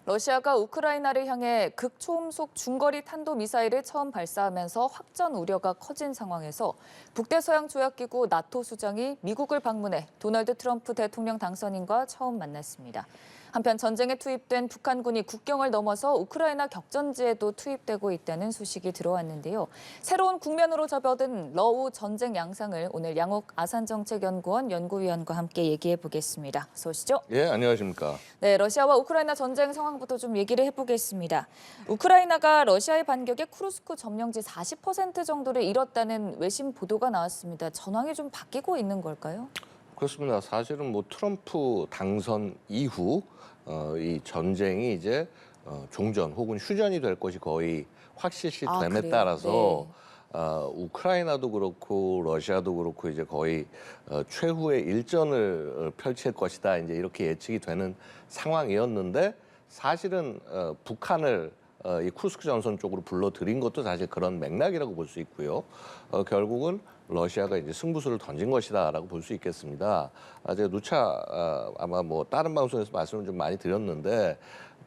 러시아가 우크라이나를 향해 극초음속 중거리 탄도미사일을 처음 발사하면서 확전 우려가 커진 상황에서 북대서양 조약기구 나토 수장이 미국을 방문해 도널드 트럼프 대통령 당선인과 처음 만났습니다. 한편 전쟁에 투입된 북한군이 국경을 넘어서 우크라이나 격전지에도 투입되고 있다는 소식이 들어왔는데요. 새로운 국면으로 접어든 러우 전쟁 양상을 오늘 양옥 아산정책연구원 연구위원과 함께 얘기해 보겠습니다. 어서 오시죠. 예, 안녕하십니까. 네, 러시아와 우크라이나 전쟁 상황부터 좀 얘기를 해보겠습니다. 우크라이나가 러시아의 반격에 쿠르스크 점령지 40% 정도를 잃었다는 외신 보도가 나왔습니다. 전황이 좀 바뀌고 있는 걸까요? 그렇습니다. 사실은 뭐 트럼프 당선 이후 이 전쟁이 이제 종전 혹은 휴전이 될 것이 거의 확실시됨에 그래요? 따라서 네. 우크라이나도 그렇고 러시아도 그렇고 이제 거의 최후의 일전을 펼칠 것이다 이제 이렇게 예측이 되는 상황이었는데 사실은 북한을 이 쿠르스크 전선 쪽으로 불러들인 것도 사실 그런 맥락이라고 볼 수 있고요. 결국은 러시아가 이제 승부수를 던진 것이다라고 볼 수 있겠습니다. 제가 누차 아마 뭐 다른 방송에서 말씀을 좀 많이 드렸는데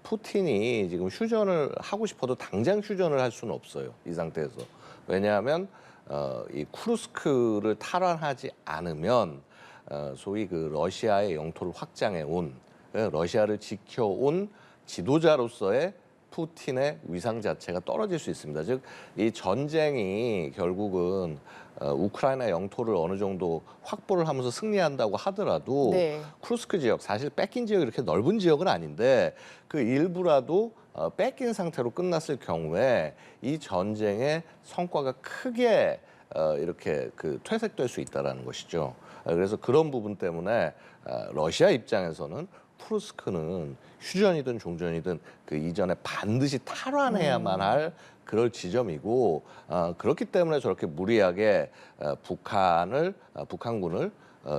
푸틴이 지금 휴전을 하고 싶어도 당장 휴전을 할 수는 없어요. 이 상태에서. 왜냐하면 이 쿠르스크를 탈환하지 않으면 소위 그 러시아의 영토를 확장해 온 러시아를 지켜온 지도자로서의 푸틴의 위상 자체가 떨어질 수 있습니다. 즉, 이 전쟁이 결국은 우크라이나 영토를 어느 정도 확보를 하면서 승리한다고 하더라도 네. 쿠르스크 지역, 사실 뺏긴 지역이 이렇게 넓은 지역은 아닌데 그 일부라도 뺏긴 상태로 끝났을 경우에 이 전쟁의 성과가 크게 이렇게 그 퇴색될 수 있다는 것이죠. 그래서 그런 부분 때문에 러시아 입장에서는 쿠르스크는 휴전이든 종전이든 그 이전에 반드시 탈환해야만 할 그럴 지점이고 그렇기 때문에 저렇게 무리하게 북한군을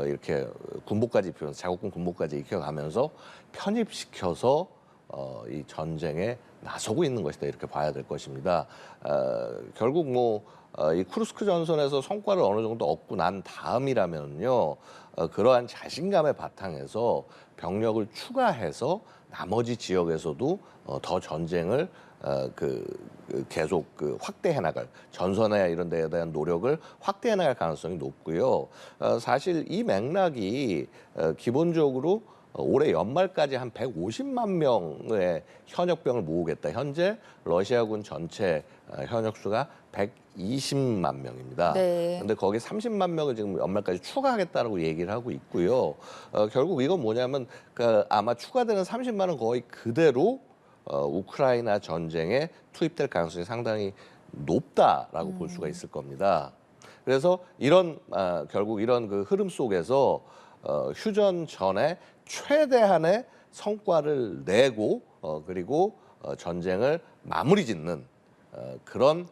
이렇게 군복까지 입히면서 자국군 군복까지 입혀가면서 편입시켜서 이 전쟁에 나서고 있는 것이다 이렇게 봐야 될 것입니다. 결국 뭐 이 쿠르스크 전선에서 성과를 어느 정도 얻고 난 다음이라면요, 그러한 자신감의 바탕에서 병력을 추가해서 나머지 지역에서도 더 전쟁을 계속 확대해 나갈 전선에 이런 데에 대한 노력을 확대해 나갈 가능성이 높고요. 사실 이 맥락이 기본적으로 올해 연말까지 한 150만 명의 현역병을 모으겠다. 현재 러시아군 전체 현역 수가 120만 명입니다. 네. 근데 거기 30만 명을 지금 연말까지 추가하겠다라고 얘기를 하고 있고요. 결국 이건 뭐냐면 아마 추가되는 30만은 거의 그대로 우크라이나 전쟁에 투입될 가능성이 상당히 높다라고 볼 수가 있을 겁니다. 그래서 결국 이런 그 흐름 속에서 휴전 전에 최대한의 성과를 내고 그리고 전쟁을 마무리 짓는 그런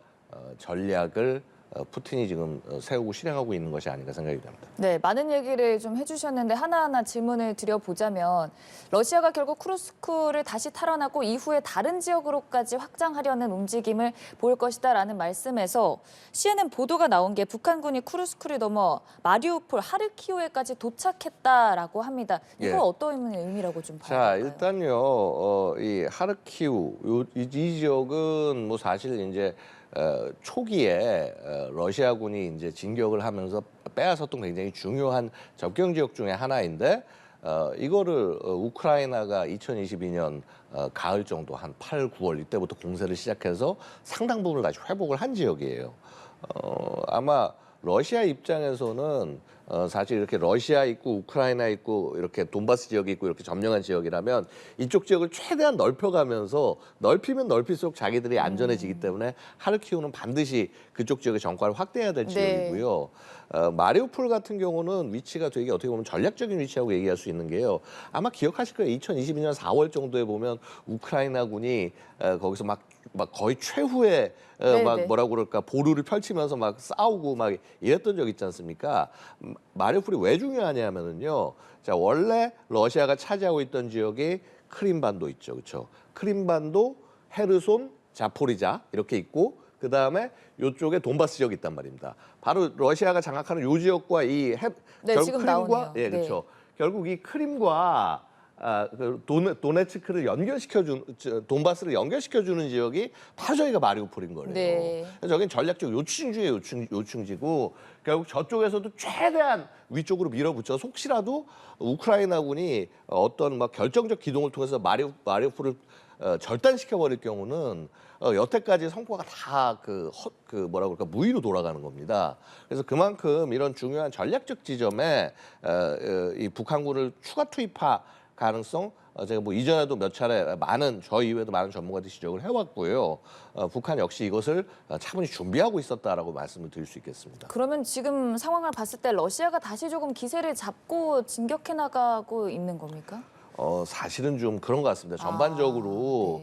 전략을 푸틴이 지금 세우고 실행하고 있는 것이 아닌가 생각이 됩니다. 네, 많은 얘기를 좀 해주셨는데 하나하나 질문을 드려보자면 러시아가 결국 쿠르스크를 다시 탈환하고 이후에 다른 지역으로까지 확장하려는 움직임을 보일 것이다라는 말씀에서 CNN 보도가 나온 게 북한군이 쿠르스크를 넘어 마리우폴, 하르키우에까지 도착했다라고 합니다. 이거 예. 어떤 의미라고 좀 봐야 자, 될까요? 일단요, 이 하르키우 이 지역은 뭐 사실 이제 초기에 러시아군이 이제 진격을 하면서 빼앗았던 굉장히 중요한 접경 지역 중에 하나인데 이거를 우크라이나가 2022년 가을 정도 한 8, 9월 이때부터 공세를 시작해서 상당 부분을 다시 회복을 한 지역이에요. 아마 러시아 입장에서는 사실 이렇게 러시아 있고 우크라이나 있고 이렇게 돈바스 지역이 있고 이렇게 점령한 지역이라면 이쪽 지역을 최대한 넓혀가면서 넓히면 넓힐수록 자기들이 안전해지기 때문에 하르키우는 반드시 그쪽 지역의 정과를 확대해야 될 지역이고요. 마리우폴 같은 경우는 위치가 되게 어떻게 보면 전략적인 위치라고 얘기할 수 있는 게요. 아마 기억하실 거예요. 2022년 4월 정도에 보면 우크라이나군이 거기서 막 거의 최후의 막 네네. 뭐라고 그럴까 보루를 펼치면서 막 싸우고 막 이랬던 적 있지 않습니까? 마리우폴이 왜 중요하냐면은요. 자, 원래 러시아가 차지하고 있던 지역이 크림반도 있죠. 그렇죠? 크림반도, 헤르손, 자포리자 이렇게 있고 그다음에 요쪽에 돈바스 지역이 있단 말입니다. 바로 러시아가 장악하는 요 지역과 네, 결국 지금 크림과 나오네요. 예, 네. 그렇죠. 결국 이 크림과 그 도네츠크를 돈바스를 연결시켜주는 지역이 바로 저희가 마리우폴인 거예요. 네. 그래서 저긴 전략적 요충지의 요충지고 결국 저쪽에서도 최대한 위쪽으로 밀어붙여서 혹시라도 우크라이나군이 어떤 막 결정적 기동을 통해서 마리우폴을 절단시켜 버릴 경우는 여태까지 성과가 다 뭐라 그럴까 무의로 돌아가는 겁니다. 그래서 그만큼 이런 중요한 전략적 지점에 이 북한군을 추가 투입할 가능성 제가 뭐 이전에도 몇 차례 저 이외에도 많은 전문가들이 지적을 해왔고요. 북한 역시 이것을 차분히 준비하고 있었다라고 말씀을 드릴 수 있겠습니다. 그러면 지금 상황을 봤을 때 러시아가 다시 조금 기세를 잡고 진격해 나가고 있는 겁니까? 사실은 좀 그런 것 같습니다. 전반적으로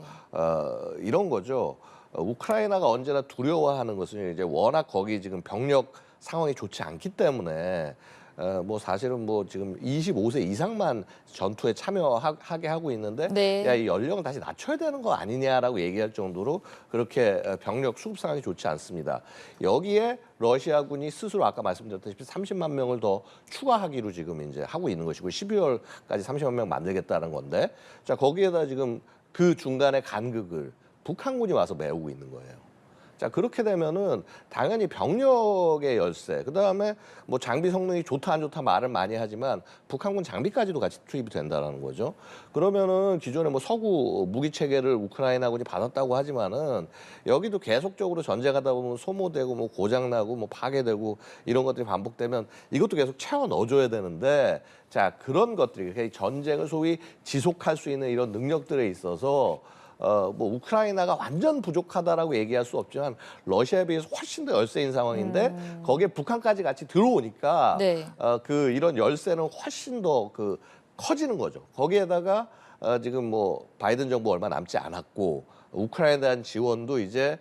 이런 거죠. 우크라이나가 언제나 두려워하는 것은 이제 워낙 거기 지금 병력 상황이 좋지 않기 때문에 뭐 사실은 뭐 지금 25세 이상만 전투에 참여하게 하고 있는데 네. 야, 이 연령을 다시 낮춰야 되는 거 아니냐라고 얘기할 정도로 그렇게 병력 수급 상황이 좋지 않습니다. 여기에 러시아군이 스스로 아까 말씀드렸다시피 30만 명을 더 추가하기로 지금 이제 하고 있는 것이고 12월까지 30만 명 만들겠다는 건데 자 거기에다 지금 그 중간에 간극을 북한군이 와서 메우고 있는 거예요. 자 그렇게 되면은 당연히 병력의 열세, 그 다음에 뭐 장비 성능이 좋다 안 좋다 말을 많이 하지만 북한군 장비까지도 같이 투입이 된다라는 거죠. 그러면은 기존에 뭐 서구 무기 체계를 우크라이나군이 받았다고 하지만은 여기도 계속적으로 전쟁하다 보면 소모되고 뭐 고장나고 뭐 파괴되고 이런 것들이 반복되면 이것도 계속 채워 넣어줘야 되는데 자 그런 것들이 그러니까 전쟁을 소위 지속할 수 있는 이런 능력들에 있어서. 뭐 우크라이나가 완전 부족하다라고 얘기할 수 없지만 러시아에 비해서 훨씬 더 열세인 상황인데 거기에 북한까지 같이 들어오니까 네. 이런 열세는 훨씬 더 커지는 거죠. 거기에다가 지금 뭐 바이든 정부 얼마 남지 않았고 우크라이나에 대한 지원도 이제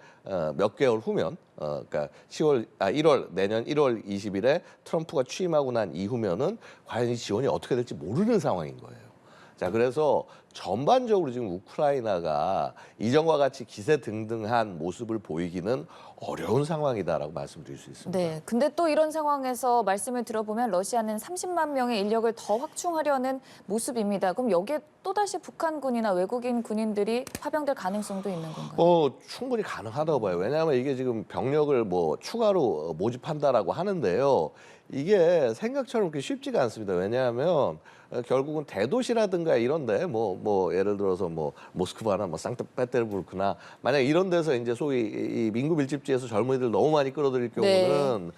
몇 개월 후면 그러니까 1월 내년 1월 20일에 트럼프가 취임하고 난 이후면은 과연 이 지원이 어떻게 될지 모르는 상황인 거예요. 자, 그래서 전반적으로 지금 우크라이나가 이전과 같이 기세등등한 모습을 보이기는 어려운 상황이다라고 말씀드릴 수 있습니다. 네. 근데 또 이런 상황에서 말씀을 들어보면 러시아는 30만 명의 인력을 더 확충하려는 모습입니다. 그럼 여기에 또다시 북한군이나 외국인 군인들이 파병될 가능성도 있는 건가요? 충분히 가능하다고 봐요. 왜냐하면 이게 지금 병력을 뭐 추가로 모집한다라고 하는데요. 이게 생각처럼 그렇게 쉽지가 않습니다. 왜냐하면 결국은 대도시라든가 이런데 뭐 예를 들어서 뭐 모스크바나 뭐 상트페테르부르크나 만약 이런 데서 이제 소위 이 민구 밀집지에서 젊은이들 너무 많이 끌어들일 경우는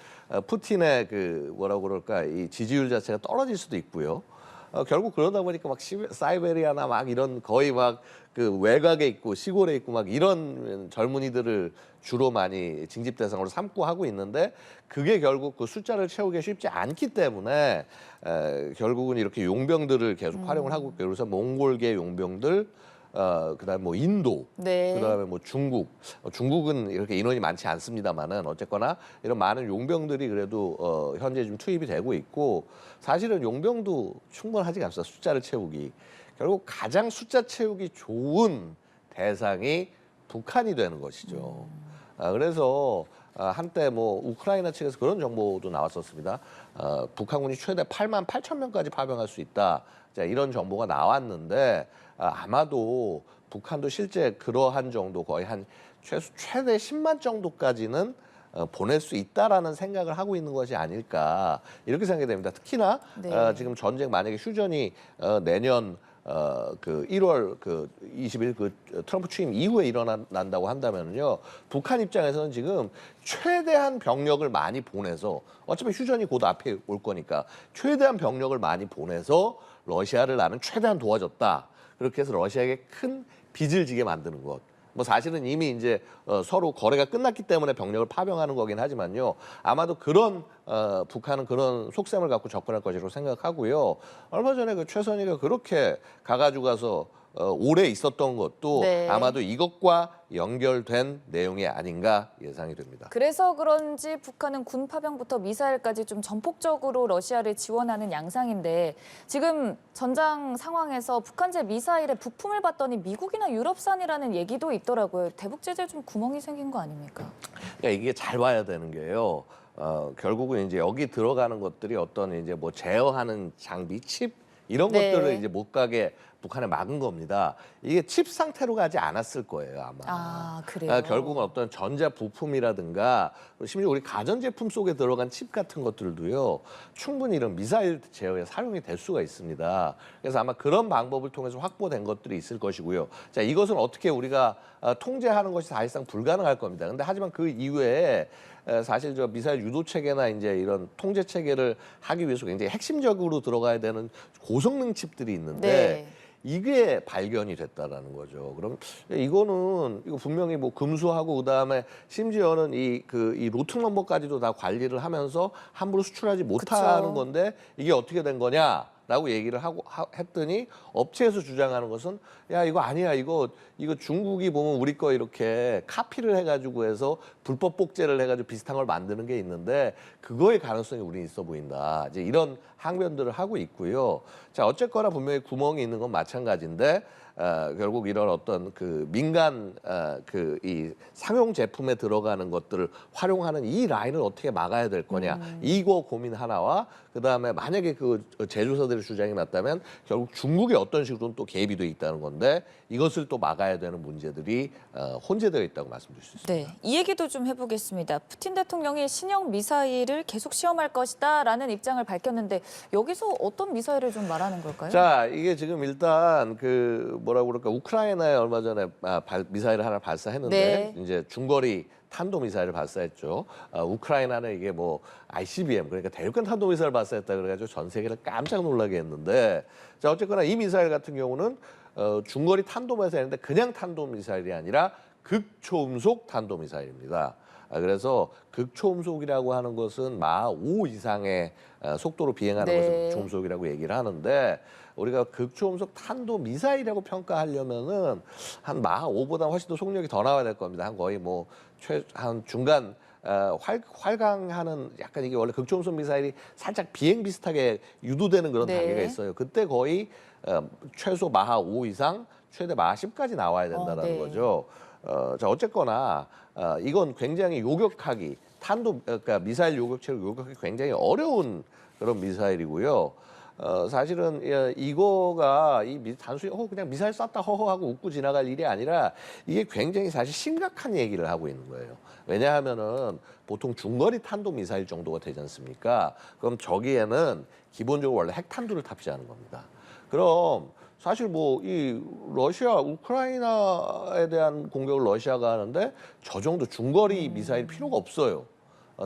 푸틴의 뭐라고 그럴까 이 지지율 자체가 떨어질 수도 있고요. 결국 그러다 보니까 막 사이베리아나 막 이런 거의 막 그 외곽에 있고 시골에 있고 막 이런 젊은이들을 주로 많이 징집 대상으로 삼고 하고 있는데 그게 결국 그 숫자를 채우기 쉽지 않기 때문에 결국은 이렇게 용병들을 계속 활용을 하고 있고요. 그래서 몽골계 용병들 그다음에 뭐 인도, 네. 그다음에 뭐 중국은 이렇게 인원이 많지 않습니다만은 어쨌거나 이런 많은 용병들이 그래도 현재 좀 투입이 되고 있고 사실은 용병도 충분하지 않습니다. 숫자를 채우기. 결국 가장 숫자 채우기 좋은 대상이 북한이 되는 것이죠. 그래서 한때 뭐 우크라이나 측에서 그런 정보도 나왔었습니다. 북한군이 최대 8만 8천 명까지 파병할 수 있다. 자, 이런 정보가 나왔는데 아마도 북한도 실제 그러한 정도 거의 한 최대 10만 정도까지는 보낼 수 있다라는 생각을 하고 있는 것이 아닐까 이렇게 생각이 됩니다. 특히나 지금 전쟁 만약에 휴전이 내년 1월 20일 트럼프 취임 이후에 일어난다고 한다면요. 북한 입장에서는 지금 최대한 병력을 많이 보내서 어차피 휴전이 곧 앞에 올 거니까 최대한 병력을 많이 보내서 러시아를 나는 최대한 도와줬다. 그렇게 해서 러시아에게 큰 빚을 지게 만드는 것. 뭐 사실은 이미 이제 서로 거래가 끝났기 때문에 병력을 파병하는 거긴 하지만요. 아마도 북한은 그런 속셈을 갖고 접근할 것이라고 생각하고요. 얼마 전에 최선희가 그렇게 가서 오래 있었던 것도 아마도 이것과 연결된 내용이 아닌가 예상이 됩니다. 그래서 그런지 북한은 군 파병부터 미사일까지 좀 전폭적으로 러시아를 지원하는 양상인데 지금 전장 상황에서 북한제 미사일에 부품을 봤더니 미국이나 유럽산이라는 얘기도 있더라고요. 대북 제재에 좀 구멍이 생긴 거 아닙니까? 그러니까 이게 잘 봐야 되는 게요. 결국은 이제 여기 들어가는 것들이 어떤 이제 뭐 제어하는 장비, 칩 이런 네. 것들을 이제 못 가게 북한에 막은 겁니다. 이게 칩 상태로 가지 않았을 거예요, 아마. 아, 그래요? 결국은 어떤 전자 부품이라든가 심지어 우리 가전제품 속에 들어간 칩 같은 것들도요, 충분히 이런 미사일 제어에 사용이 될 수가 있습니다. 그래서 아마 그런 방법을 통해서 확보된 것들이 있을 것이고요. 자, 이것은 어떻게 우리가 통제하는 것이 사실상 불가능할 겁니다. 근데 하지만 그 이외에 사실 저 미사일 유도 체계나 이제 이런 통제 체계를 하기 위해서 굉장히 핵심적으로 들어가야 되는 고성능 칩들이 있는데 네. 이게 발견이 됐다라는 거죠. 그럼 이거 분명히 뭐 금수하고 그다음에 심지어는 이 로트 넘버까지도 다 관리를 하면서 함부로 수출하지 못하는 그쵸. 건데 이게 어떻게 된 거냐? 라고 얘기를 했더니 업체에서 주장하는 것은 야 이거 아니야 이거 중국이 보면 우리 거 이렇게 카피를 해가지고 해서 불법 복제를 해가지고 비슷한 걸 만드는 게 있는데 그거의 가능성이 우리 있어 보인다. 이제 이런 항변들을 하고 있고요. 자 어쨌거나 분명히 구멍이 있는 건 마찬가지인데 결국 이런 어떤 그 민간 그 이 상용 제품에 들어가는 것들을 활용하는 이 라인을 어떻게 막아야 될 거냐 이거 고민 하나와 그다음에 만약에 그 제조사들의 주장이 맞다면 결국 중국이 어떤 식으로는 또 개입이 돼 있다는 건데 이것을 또 막아야 되는 문제들이 혼재되어 있다고 말씀드릴 수 있습니다. 네, 이 얘기도 좀 해보겠습니다. 푸틴 대통령이 신형 미사일을 계속 시험할 것이다라는 입장을 밝혔는데 여기서 어떤 미사일을 좀 말하는 걸까요? 자, 이게 지금 일단 그 뭐라고 그럴까 우크라이나에 얼마 전에 미사일을 하나 발사했는데 네. 이제 중거리 탄도 미사일을 발사했죠. 우크라이나는 이게 뭐 ICBM 그러니까 대륙간 탄도 미사일 발사했다 그래가지고 전 세계를 깜짝 놀라게 했는데 자 어쨌거나 이 미사일 같은 경우는 중거리 탄도 미사일인데 그냥 탄도 미사일이 아니라 극초음속 탄도 미사일입니다. 그래서 극초음속이라고 하는 것은 마하 5 이상의 속도로 비행하는 네. 것을 극초음속이라고 얘기를 하는데 우리가 극초음속 탄도 미사일이라고 평가하려면은 한 마하 5보다 훨씬 더 속력이 더 나와야 될 겁니다. 한 거의 뭐 한 중간 활강하는 약간 이게 원래 극초음속 미사일이 살짝 비행 비슷하게 유도되는 그런 네. 단계가 있어요. 그때 거의 최소 마하 5 이상, 최대 마하 10까지 나와야 된다는 네. 거죠. 자 어쨌거나 이건 굉장히 요격하기 그러니까 미사일 요격체를 요격하기 굉장히 어려운 그런 미사일이고요. 사실은 이거가 단순히 그냥 미사일 쐈다 허허하고 웃고 지나갈 일이 아니라 이게 굉장히 사실 심각한 얘기를 하고 있는 거예요. 왜냐하면은 보통 중거리 탄도 미사일 정도가 되지 않습니까? 그럼 저기에는 기본적으로 원래 핵탄두를 탑재하는 겁니다. 그럼 사실 뭐 이 러시아 우크라이나에 대한 공격을 러시아가 하는데 저 정도 중거리 미사일 필요가 없어요.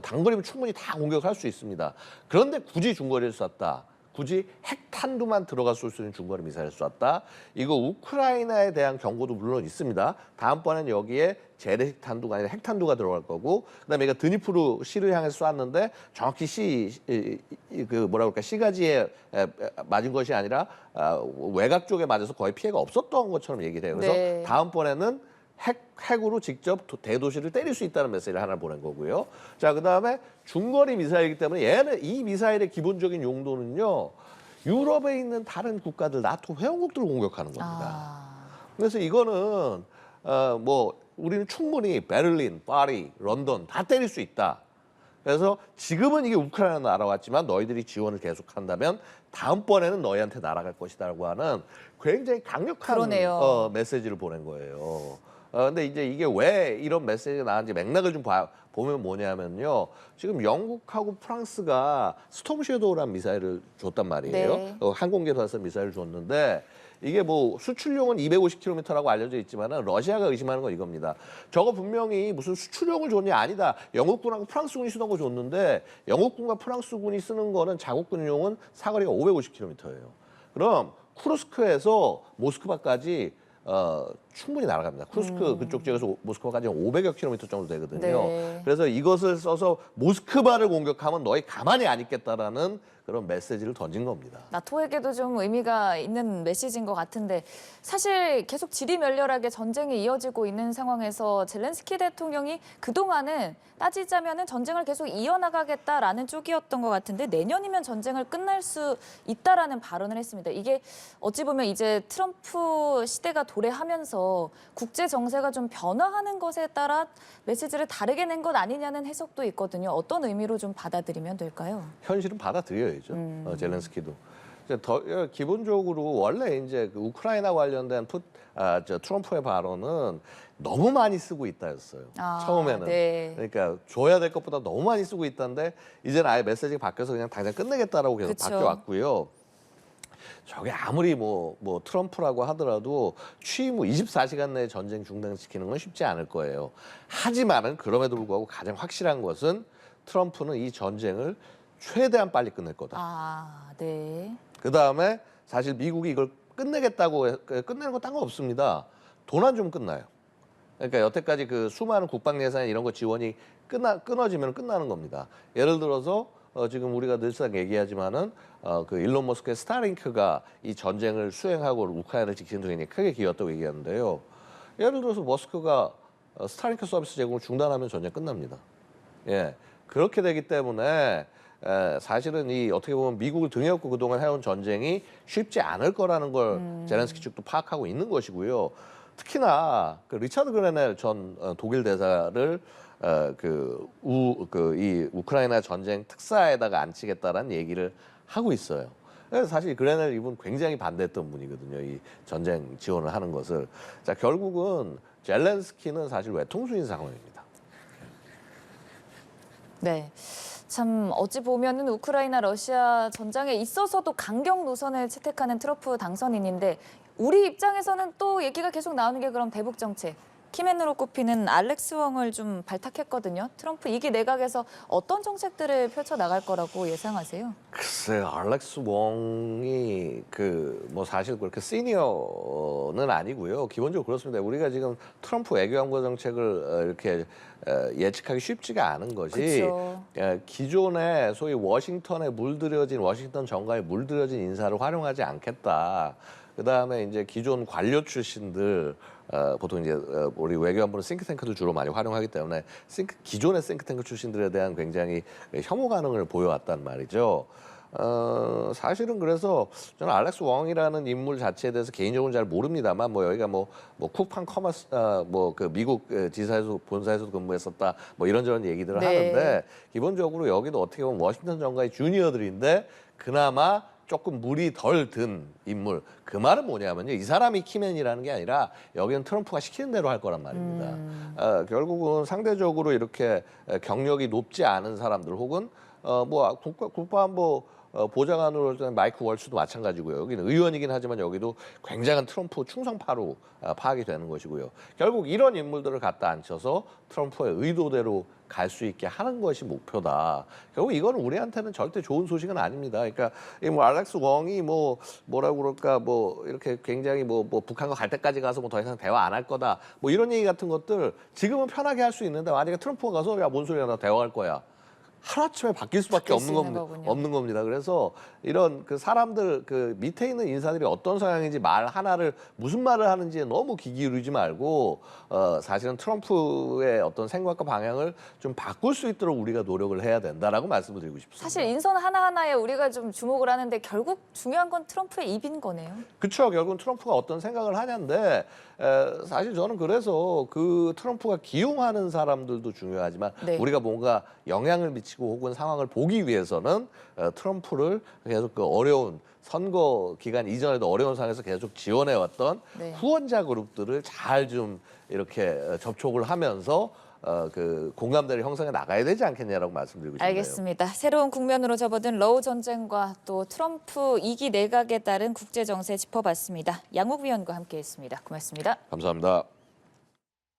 단거리면 충분히 다 공격할 수 있습니다. 그런데 굳이 중거리를 쐈다. 굳이 핵탄두만 들어가 쏠 수 있는 중거리 미사일을 쐈다. 이거 우크라이나에 대한 경고도 물론 있습니다. 다음번에는 여기에 재래식 탄두가 아니라 핵탄두가 들어갈 거고, 그다음에 이거 드니프르 시를 향해서 쐈는데 정확히 시가지에 맞은 것이 아니라 외곽 쪽에 맞아서 거의 피해가 없었던 것처럼 얘기를 해요. 그래서 네. 다음번에는 핵으로 직접 대도시를 때릴 수 있다는 메시지를 하나 보낸 거고요. 자, 그다음에 중거리 미사일이기 때문에 이 미사일의 기본적인 용도는요. 유럽에 있는 다른 국가들 나토 회원국들을 공격하는 겁니다. 그래서 이거는 뭐 우리는 충분히 베를린, 파리, 런던 다 때릴 수 있다. 그래서 지금은 이게 우크라이나 날아왔지만 너희들이 지원을 계속한다면 다음번에는 너희한테 날아갈 것이다라고 하는 굉장히 강력한 그러네요. 메시지를 보낸 거예요. 근데 이제 이게 왜 이런 메시지가 나왔는지 맥락을 좀 보면 뭐냐면요. 지금 영국하고 프랑스가 스톰 섀도우라는 미사일을 줬단 말이에요. 네. 항공기에서 미사일을 줬는데 이게 뭐 수출용은 250km라고 알려져 있지만은 러시아가 의심하는 건 이겁니다. 저거 분명히 무슨 수출용을 줬냐 아니다. 영국군하고 프랑스군이 쓰던 거 줬는데 영국군과 프랑스군이 쓰는 거는 자국군용은 사거리가 550km예요. 그럼 쿠르스크에서 모스크바까지 충분히 날아갑니다. 쿠르스크 그쪽 지역에서 모스크바까지 500여 킬로미터 정도 되거든요. 네. 그래서 이것을 써서 모스크바를 공격하면 너희 가만히 안 있겠다라는 그런 메시지를 던진 겁니다. 나토에게도 좀 의미가 있는 메시지인 것 같은데 사실 계속 지리멸렬하게 전쟁이 이어지고 있는 상황에서 젤렌스키 대통령이 그동안은 따지자면은 전쟁을 계속 이어나가겠다라는 쪽이었던 것 같은데 내년이면 전쟁을 끝날 수 있다라는 발언을 했습니다. 이게 어찌 보면 이제 트럼프 시대가 도래하면서 국제 정세가 좀 변화하는 것에 따라 메시지를 다르게 낸 것 아니냐는 해석도 있거든요. 어떤 의미로 좀 받아들이면 될까요? 현실은 받아들여야죠. 젤렌스키도. 이제 기본적으로 원래 이제 그 우크라이나 관련된 트럼프의 발언은 너무 많이 쓰고 있다였어요. 처음에는. 네. 그러니까 줘야 될 것보다 너무 많이 쓰고 있다는데 이제는 아예 메시지가 바뀌어서 그냥 당장 끝내겠다라고 계속 그쵸. 바뀌어왔고요. 저게 아무리 뭐 트럼프라고 하더라도 취임 후 24시간 내에 전쟁 중단시키는 건 쉽지 않을 거예요. 하지만은 그럼에도 불구하고 가장 확실한 것은 트럼프는 이 전쟁을 최대한 빨리 끝낼 거다. 네. 그다음에 사실 미국이 이걸 끝내는 거 딴 거 없습니다. 돈 안 주면 끝나요. 그러니까 여태까지 그 수많은 국방 예산 이런 거 지원이 끊어지면 끝나는 겁니다. 예를 들어서 지금 우리가 늘상 얘기하지만은 그 일론 머스크의 스타링크가 이 전쟁을 수행하고 우크라이나를 지키는 데 굉장히 크게 기여했다고 얘기하는데요. 예를 들어서 머스크가 스타링크 서비스 제공을 중단하면 전쟁 끝납니다. 예, 그렇게 되기 때문에 사실은 이 어떻게 보면 미국을 등에 업고 그동안 해온 전쟁이 쉽지 않을 거라는 걸 제렌스키 측도 파악하고 있는 것이고요. 특히나 그 리차드 그레넬 전 독일 대사를 이 우크라이나 전쟁 특사에다가 앉히겠다라는 얘기를 하고 있어요. 그래서 사실 그레넬 이분 굉장히 반대했던 분이거든요. 이 전쟁 지원을 하는 것을. 자, 결국은 젤렌스키는 사실 외통수인 상황입니다. 네. 참 어찌 보면은 우크라이나 러시아 전장에 있어서도 강경 노선을 채택하는 트럼프 당선인인데 우리 입장에서는 또 얘기가 계속 나오는 게 그럼 대북 정책. 키맨으로 꼽히는 알렉스 웡을 좀 발탁했거든요. 트럼프 2기 내각에서 어떤 정책들을 펼쳐 나갈 거라고 예상하세요? 글쎄요, 알렉스 웡이 뭐 사실 그렇게 시니어는 아니고요. 기본적으로 그렇습니다. 우리가 지금 트럼프 외교안보 정책을 이렇게 예측하기 쉽지가 않은 것이 그쵸. 기존에 소위 워싱턴 정가에 물들여진 인사를 활용하지 않겠다. 그다음에 이제 기존 관료 출신들 보통 이제 우리 외교안보는 싱크탱크도 주로 많이 활용하기 때문에 기존의 싱크탱크 출신들에 대한 굉장히 혐오 반응을 보여왔단 말이죠. 사실은 그래서 저는 알렉스 웡이라는 인물 자체에 대해서 개인적으로는 잘 모릅니다만 여기가 쿠팡 커머스 그 미국 지사에서 본사에서도 근무했었다 이런저런 얘기들을 네. 하는데 기본적으로 여기도 어떻게 보면 워싱턴 정가의 주니어들인데 그나마 조금 물이 덜 든 인물. 그 말은 뭐냐면요. 이 사람이 키맨이라는 게 아니라 여기는 트럼프가 시키는 대로 할 거란 말입니다. 결국은 상대적으로 이렇게 경력이 높지 않은 사람들 혹은 국가안보 보좌관으로 마이크 월츠도 마찬가지고요. 여기는 의원이긴 하지만 여기도 굉장한 트럼프 충성파로 파악이 되는 것이고요. 결국 이런 인물들을 갖다 앉혀서 트럼프의 의도대로 갈 수 있게 하는 것이 목표다. 결국 이건 우리한테는 절대 좋은 소식은 아닙니다. 그러니까 알렉스 웡이 뭐라고 그럴까 이렇게 굉장히 북한과 갈 때까지 가서 더 이상 대화 안 할 거다. 이런 얘기 같은 것들 지금은 편하게 할 수 있는데 만약에 트럼프가 가서 야, 뭔 소리야, 나 대화할 거야. 하루아침에 바뀔 수밖에 없는 겁니다. 그래서 이런 그 사람들 그 밑에 있는 인사들이 어떤 성향인지 말 하나를 무슨 말을 하는지에 너무 귀 기울이지 말고 사실은 트럼프의 어떤 생각과 방향을 좀 바꿀 수 있도록 우리가 노력을 해야 된다라고 말씀을 드리고 싶습니다. 사실 인선 하나하나에 우리가 좀 주목을 하는데 결국 중요한 건 트럼프의 입인 거네요. 그렇죠. 결국은 트럼프가 어떤 생각을 하냐인데 사실 저는 그래서 그 트럼프가 기용하는 사람들도 중요하지만 네. 우리가 뭔가 영향을 미치고 혹은 상황을 보기 위해서는 트럼프를 계속 그 어려운 선거 기간 이전에도 어려운 상황에서 계속 지원해왔던 네. 후원자 그룹들을 잘 좀 이렇게 접촉을 하면서 그 공감대를 형성해 나가야 되지 않겠냐라고 말씀드리고 싶네요. 알겠습니다. 새로운 국면으로 접어든 러우 전쟁과 또 트럼프 2기 내각에 따른 국제 정세 짚어봤습니다. 양욱 위원과 함께했습니다. 고맙습니다. 감사합니다.